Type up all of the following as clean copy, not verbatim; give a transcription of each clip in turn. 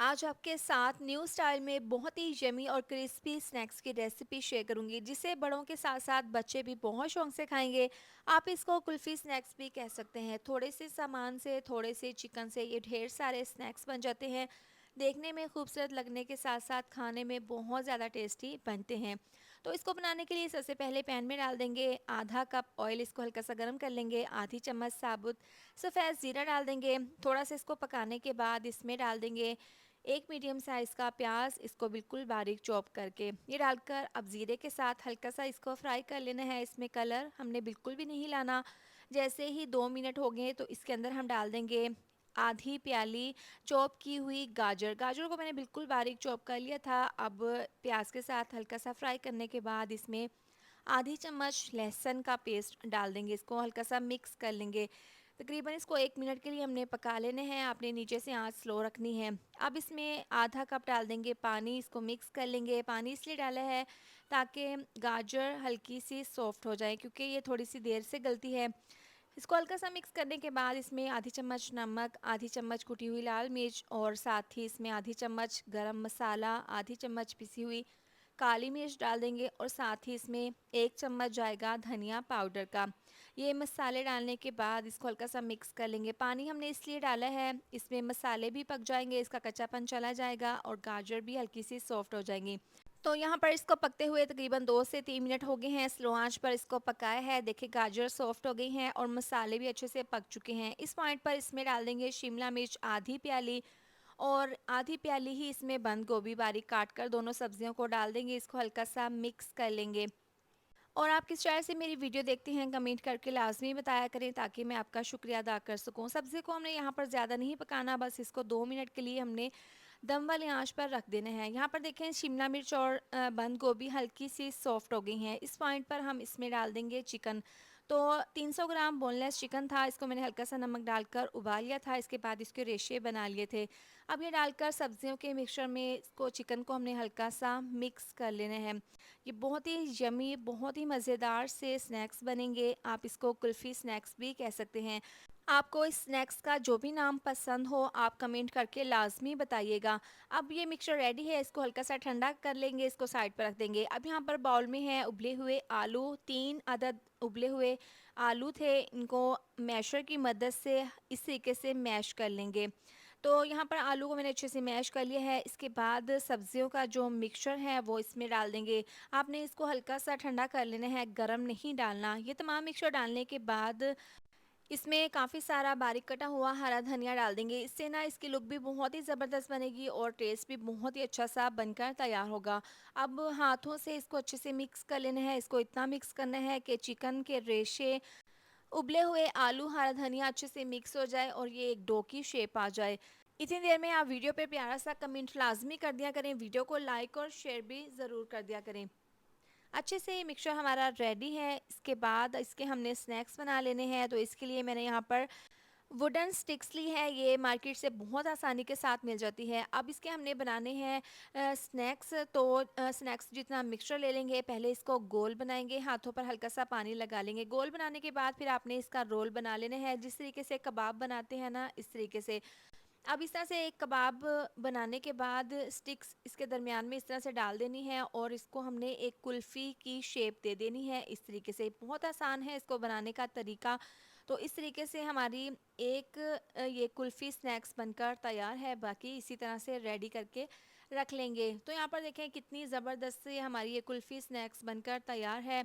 आज आपके साथ न्यू स्टाइल में बहुत ही यमी और क्रिस्पी स्नैक्स की रेसिपी शेयर करूंगी जिसे बड़ों के साथ साथ बच्चे भी बहुत शौक से खाएंगे। आप इसको कुल्फी स्नैक्स भी कह सकते हैं। थोड़े से सामान से, थोड़े से चिकन से ये ढेर सारे स्नैक्स बन जाते हैं। देखने में खूबसूरत लगने के साथ साथ खाने में बहुत ज़्यादा टेस्टी बनते हैं। तो इसको बनाने के लिए सबसे पहले पैन में डाल देंगे आधा कप ऑयल। इसको हल्का सा गर्म कर लेंगे। आधी चम्मच साबुत सफ़ेद ज़ीरा डाल देंगे। थोड़ा सा इसको पकाने के बाद इसमें डाल देंगे एक मीडियम साइज़ का प्याज। इसको बिल्कुल बारीक चॉप करके ये डालकर अब ज़ीरे के साथ हल्का सा इसको फ्राई कर लेना है। इसमें कलर हमने बिल्कुल भी नहीं लाना। जैसे ही 2 मिनट हो गए तो इसके अंदर हम डाल देंगे आधी प्याली चॉप की हुई गाजर। गाजर को मैंने बिल्कुल बारीक चॉप कर लिया था। अब प्याज के साथ हल्का सा फ्राई करने के बाद इसमें आधी चम्मच लहसुन का पेस्ट डाल देंगे। इसको हल्का सा मिक्स कर लेंगे। तकरीबन इसको 1 मिनट के लिए हमने पका लेने हैं। आपने नीचे से आंच स्लो रखनी है। अब इसमें आधा कप डाल देंगे पानी। इसको मिक्स कर लेंगे। पानी इसलिए डाला है ताकि गाजर हल्की सी सॉफ्ट हो जाए, क्योंकि ये थोड़ी सी देर से गलती है। इसको हल्का सा मिक्स करने के बाद इसमें आधी चम्मच नमक, आधी चम्मच कुटी हुई लाल मिर्च और साथ ही इसमें आधी चम्मच गरम मसाला, आधी चम्मच पिसी हुई काली मिर्च डाल देंगे और साथ ही इसमें 1 चम्मच जाएगा धनिया पाउडर का। ये मसाले डालने के बाद इसको हल्का सा मिक्स कर लेंगे। पानी हमने इसलिए डाला है, इसमें मसाले भी पक जाएंगे, इसका कच्चापन चला जाएगा और गाजर भी हल्की सी सॉफ्ट हो जाएंगी। तो यहाँ पर इसको पकते हुए तकरीबन 2 से 3 मिनट हो गए हैं। स्लो आंच पर इसको पकाया है। देखिए गाजर सॉफ्ट हो गई हैं और मसाले भी अच्छे से पक चुके हैं। इस पॉइंट पर इसमें डाल देंगे शिमला मिर्च आधी प्याली और आधी प्याली ही इसमें बंद गोभी बारीक काट कर दोनों सब्जियों को डाल देंगे। इसको हल्का सा मिक्स कर लेंगे। और आप किस तरह से मेरी वीडियो देखते हैं कमेंट करके लाजमी बताया करें ताकि मैं आपका शुक्रिया अदा कर सकूं। सब्ज़ी को हमने यहाँ पर ज़्यादा नहीं पकाना, बस इसको 2 मिनट के लिए हमने दम वाली आंच पर रख देना है। यहाँ पर देखें शिमला मिर्च और बंद गोभी हल्की सी सॉफ्ट हो गई हैं। इस पॉइंट पर हम इसमें डाल देंगे चिकन। तो 300 ग्राम बोनलेस चिकन था। इसको मैंने हल्का सा नमक डालकर उबाल लिया था। इसके बाद इसके रेशे बना लिए थे। अब ये डालकर सब्जियों के मिक्सचर में इसको चिकन को हमने हल्का सा मिक्स कर लेना है। ये बहुत ही यमी, बहुत ही मज़ेदार से स्नैक्स बनेंगे। आप इसको कुल्फ़ी स्नैक्स भी कह सकते हैं। आपको इस स्नैक्स का जो भी नाम पसंद हो आप कमेंट करके लाज़मी बताइएगा। अब ये मिक्सचर रेडी है। इसको हल्का सा ठंडा कर लेंगे। इसको साइड पर रख देंगे। अब यहाँ पर बाउल में है उबले हुए आलू। 3 अदद उबले हुए आलू थे। इनको मैशर की मदद से इस तरीके से मैश कर लेंगे। तो यहाँ पर आलू को मैंने अच्छे से मैश कर लिया है। इसके बाद सब्जियों का जो मिक्सचर है वो इसमें डाल देंगे। आपने इसको हल्का सा ठंडा कर लेना है, गरम नहीं डालना। ये तमाम मिक्सचर डालने के बाद इसमें काफ़ी सारा बारीक कटा हुआ हरा धनिया डाल देंगे। इससे ना इसकी लुक भी बहुत ही ज़बरदस्त बनेगी और टेस्ट भी बहुत ही अच्छा सा बनकर तैयार होगा। अब हाथों से इसको अच्छे से मिक्स कर लेना है। इसको इतना मिक्स करना है कि चिकन के रेशे, उबले हुए आलू, हरा धनिया अच्छे से मिक्स हो जाए और ये एक डो की शेप आ जाए। इतनी देर में आप वीडियो पे प्यारा सा कमेंट लाजमी कर दिया करें। वीडियो को लाइक और शेयर भी ज़रूर कर दिया करें। अच्छे से ये मिक्सचर हमारा रेडी है। इसके बाद इसके हमने स्नैक्स बना लेने हैं। तो इसके लिए मैंने यहाँ पर वुडन स्टिक्स ली है। ये मार्केट से बहुत आसानी के साथ मिल जाती है। अब इसके हमने बनाने हैं स्नैक्स। तो स्नैक्स जितना मिक्सचर ले लेंगे, पहले इसको गोल बनाएंगे। हाथों पर हल्का सा पानी लगा लेंगे। गोल बनाने के बाद फिर आपने इसका रोल बना लेने हैं। जिस तरीके से कबाब बनाते हैं ना, इस तरीके से। अब इस तरह से एक कबाब बनाने के बाद स्टिक्स इसके दरमियान में इस तरह से डाल देनी है और इसको हमने एक कुल्फ़ी की शेप दे देनी है। इस तरीके से बहुत आसान है इसको बनाने का तरीका। तो इस तरीके से हमारी एक ये कुल्फ़ी स्नैक्स बनकर तैयार है। बाकी इसी तरह से रेडी करके रख लेंगे। तो यहाँ पर देखें कितनी ज़बरदस्त से हमारी ये कुल्फ़ी स्नैक्स बनकर तैयार है।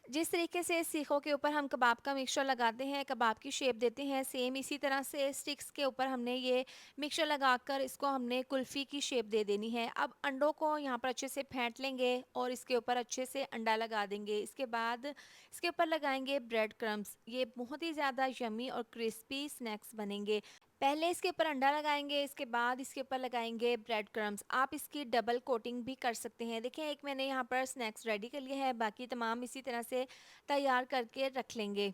जिस तरीके से सीखों के ऊपर हम कबाब का मिक्सचर लगाते हैं, कबाब की शेप देते हैं, सेम इसी तरह से स्टिक्स के ऊपर हमने ये मिक्सचर लगाकर इसको हमने कुल्फ़ी की शेप दे देनी है। अब अंडों को यहाँ पर अच्छे से फेंट लेंगे और इसके ऊपर अच्छे से अंडा लगा देंगे। इसके बाद इसके ऊपर लगाएंगे ब्रेड क्रम्स। ये बहुत ही ज़्यादा यमी और क्रिस्पी स्नैक्स बनेंगे। पहले इसके ऊपर अंडा लगाएंगे, इसके बाद इसके ऊपर लगाएंगे ब्रेड क्रम्स। आप इसकी डबल कोटिंग भी कर सकते हैं। देखिए एक मैंने यहाँ पर स्नैक्स रेडी कर लिया है। बाकी तमाम इसी तरह से तैयार करके रख लेंगे।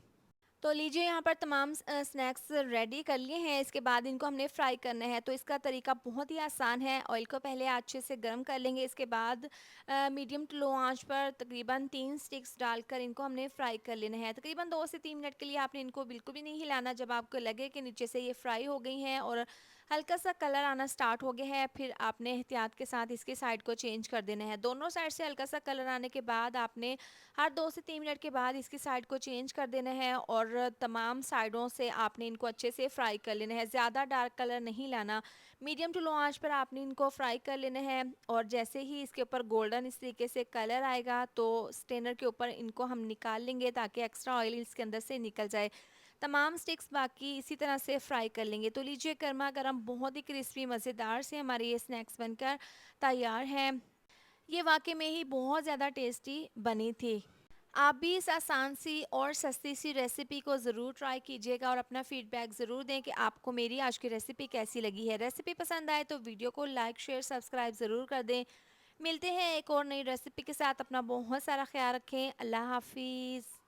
तो लीजिए यहाँ पर तमाम स्नैक्स रेडी कर लिए हैं। इसके बाद इनको हमने फ्राई करना है। तो इसका तरीका बहुत ही आसान है। ऑयल को पहले अच्छे से गर्म कर लेंगे। इसके बाद मीडियम टू लो आंच पर तकरीबन 3 स्टिक्स डालकर इनको हमने फ्राई कर लेना है। तकरीबन 2 से 3 मिनट के लिए आपने इनको बिल्कुल भी नहीं हिलाना। जब आपको लगे कि नीचे से ये फ्राई हो गई हैं और हल्का सा कलर आना स्टार्ट हो गया है, फिर आपने एहतियात के साथ इसकी साइड को चेंज कर देना है। दोनों साइड से हल्का सा कलर आने के बाद आपने हर 2 से 3 मिनट के बाद इसकी साइड को चेंज कर देना है और तमाम साइडों से आपने इनको अच्छे से फ्राई कर लेना है। ज़्यादा डार्क कलर नहीं लाना, मीडियम टू लो आंच पर आपने इनको फ्राई कर लेना है। और जैसे ही इसके ऊपर गोल्डन इस तरीके से कलर आएगा तो स्टेनर के ऊपर इनको हम निकाल लेंगे ताकि एक्स्ट्रा ऑयल इसके अंदर से निकल जाए। तमाम स्टिक्स बाकी इसी तरह से फ्राई कर लेंगे। तो लीजिए गर्मा गर्म बहुत ही क्रिस्पी मज़ेदार से हमारे ये स्नैक्स बनकर तैयार हैं। ये वाकई में ही बहुत ज़्यादा टेस्टी बनी थी। आप भी इस आसान सी और सस्ती सी रेसिपी को ज़रूर ट्राई कीजिएगा और अपना फीडबैक ज़रूर दें कि आपको मेरी आज की रेसिपी कैसी लगी है। रेसिपी पसंद आए तो वीडियो को लाइक शेयर सब्सक्राइब ज़रूर कर दें। मिलते हैं एक और नई रेसिपी के साथ। अपना बहुत सारा ख्याल रखें। अल्लाह हाफिज़।